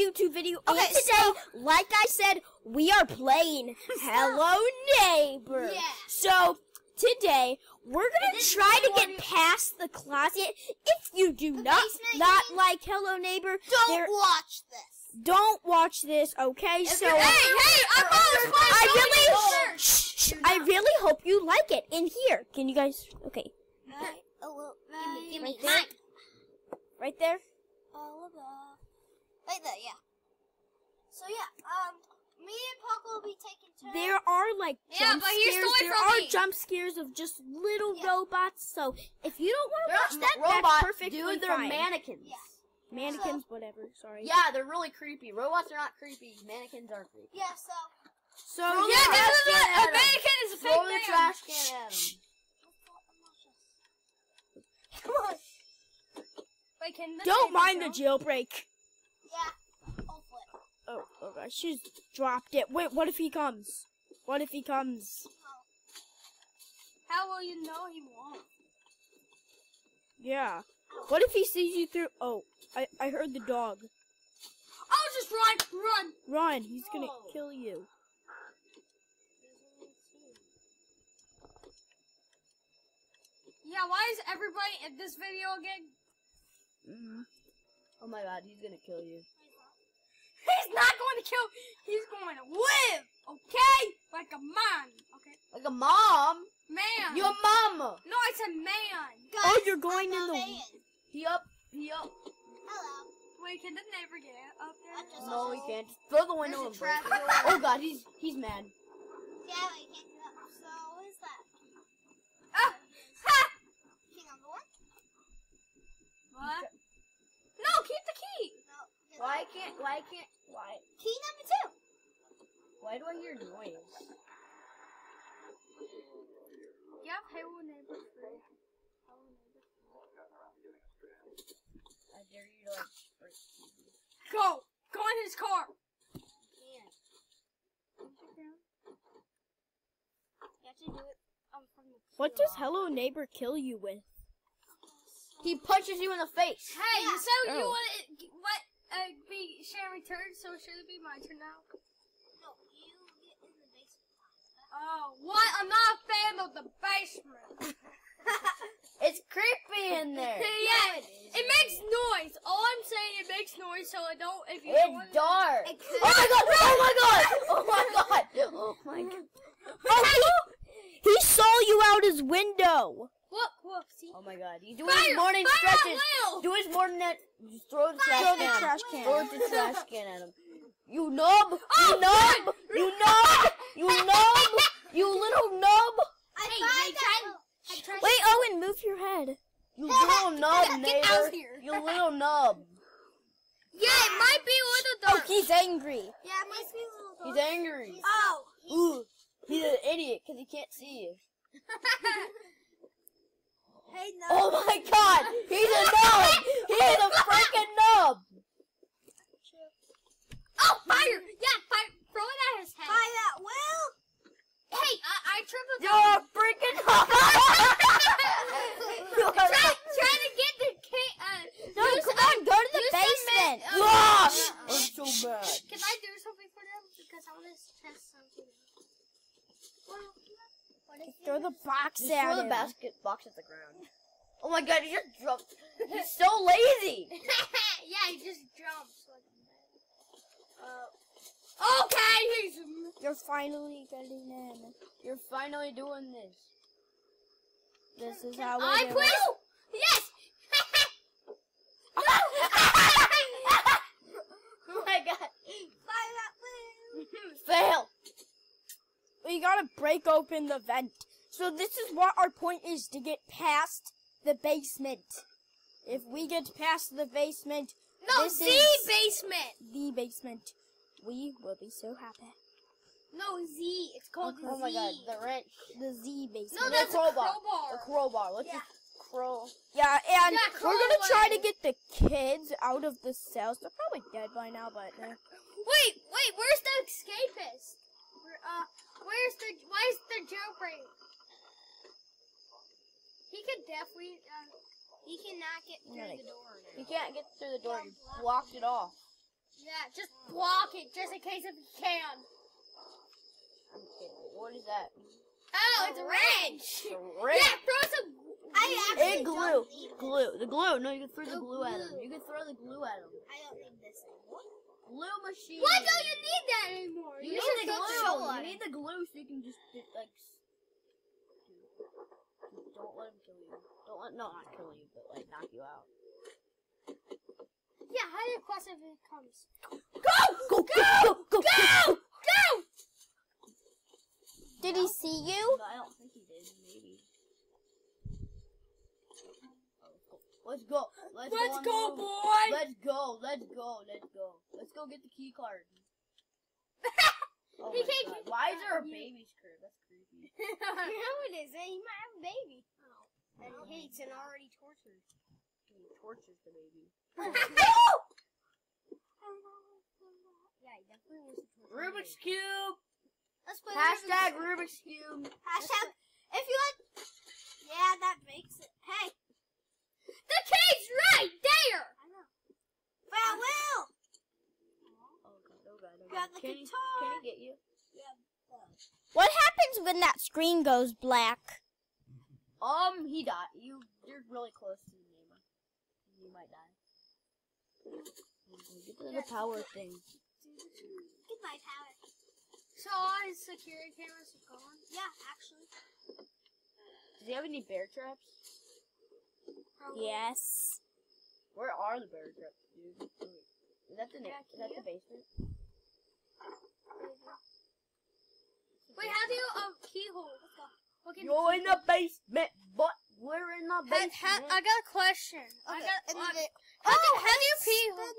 YouTube video. Okay, and today, like I said, we are playing Hello Neighbor. Yeah. So today we're gonna try to get past the closet. If you do not like Hello Neighbor, don't watch this. Don't watch this, okay? So I really hope you like it. In here, can you guys? Okay. Give me right there. Right there, yeah. So yeah, me and Paco will be taking turns. There are like jump scares. There are jump scares of just little robots. So if you don't want to watch that, that's perfectly fine. They're mannequins. Yeah. Mannequins, whatever. Sorry. Yeah, they're really creepy. Robots are not creepy. Mannequins are creepy. Yeah. So a mannequin is a fake Throw the trash can at them. Come on. Wait, don't mind the jailbreak. Yeah. Hopefully. Oh gosh, she's dropped it. Wait, what if he comes? What if he comes? How will you know he won't? Yeah. What if he sees you through? Oh, I heard the dog. Oh, just run! Run! He's gonna kill you. Yeah, why is everybody in this video again? Oh my god, he's gonna kill you. He's not going to kill. He's going to live, okay? Like a man, okay? Like a mom? Man. You're a mama. No, it's a man. Guys, oh, you're going in the... He up. Hello. Wait, can the neighbor get up there? No, he can't. Just throw the window and break it. Oh god, he's mad. Yeah, he can't get up. So, what is that? Ah! Ha! Key number 1? What? No, keep the key. No. Why? Key number 2. Why do I hear noise? Yeah, Hello Neighbor free. I dare you to break. Go in his car. You have to do it from the What does Hello Neighbor kill you with? He punches you in the face. Hey, so you want be sharing turns? So should it be my turn now? No, you get in the basement. Oh, what? I'm not a fan of the basement. It's creepy in there. Yeah, it makes noise. All I'm saying, it makes noise, so I don't. If you it's dark. Oh my god! Oh my god! Oh my god! Oh, he saw you out his window. Look, see? Oh my god! He's doing his morning stretches. Do his morning net. Just throw the trash can. Throw the trash can at him. You nub! You nub! You nub! You nub! You little nub! Wait, Owen, move your head. You little nub, neighbor. You little nub. Yeah, it might be a little dark. Oh, he's angry. Yeah, it might be a little dark. He's angry. Oh. Ooh, he's an idiot because he can't see you. Hey, no. Oh my god! He's a nub! He's a freaking nub! Oh, fire! Yeah, fire! Throw it at his head. Fire at Will! Hey, I tripled. You're a freaking nub! Try to get the kid. No, come on, go to the basement. Gosh! I'm so mad. Can I do something for them? Because I want to test something. Throw the box Just at throw him. the box at the ground. Oh my god, he just jumped. He's so lazy. Yeah, he just jumps. Okay, You're finally getting in. You're finally doing this. This is how we I do quit. it. Yes. Oh my god. Fire Fail. We gotta break open the vent. So this is what our point is, to get past the basement. If we get past the basement, this is basement. the basement. We will be so happy. No, Z. It's called Oh my god, the wrench. The Z basement. No, that's a crowbar. The crowbar. Let's just crow. Yeah, and Yeah, we're gonna crawl try away. to get the kids out of the cells. They're probably dead by now, but Wait, where's the escapist? Where's the jailbreak? He could definitely, he cannot get through the door now. You can't get through the door. You blocked it off. Yeah, just block it, just in case if you can. Okay, what is that? Oh, it's a wrench. A wrench. Yeah, throw some. And glue. Glue. The glue. No, you can throw the glue at him. You can throw the glue at him. I don't need this anymore. Glue machine. Why don't you need that anymore? You need the glue. You need the glue so you can just like. Don't let him kill you. Don't let not kill you, but like knock you out. Yeah, how do you cross if it comes? Go! Go! Did he see you? No, I don't think he did. Maybe. Let's go. Let's go, boy. Let's go. Let's go get the key card. Oh He my can't God. keep- Why is there a baby's crib? That's creepy. No, it isn't. He might have a baby. And he hates and already tortured. He tortures the baby. Yeah, he definitely wants to torture. Rubik's Cube. Let's play Hashtag Rubik's Cube. Hashtag. If you like. Yeah, that makes it. Hey. The key's right there. I know. Farewell. Oh God. Grab the Can guitar. he get you? What happens when that screen goes black? He died. You're really close to the neighbor. You might die. Get to the power thing. Get my power. So all his security cameras are gone. Yeah, actually. Does he have any bear traps? Yes. Where are the bear traps, dude? Is that the basement? Wait, how do you keyhole? Let's go. Okay. You're in the basement, but we're in the basement. I got a question. Okay. I got. And then how do you pee? Then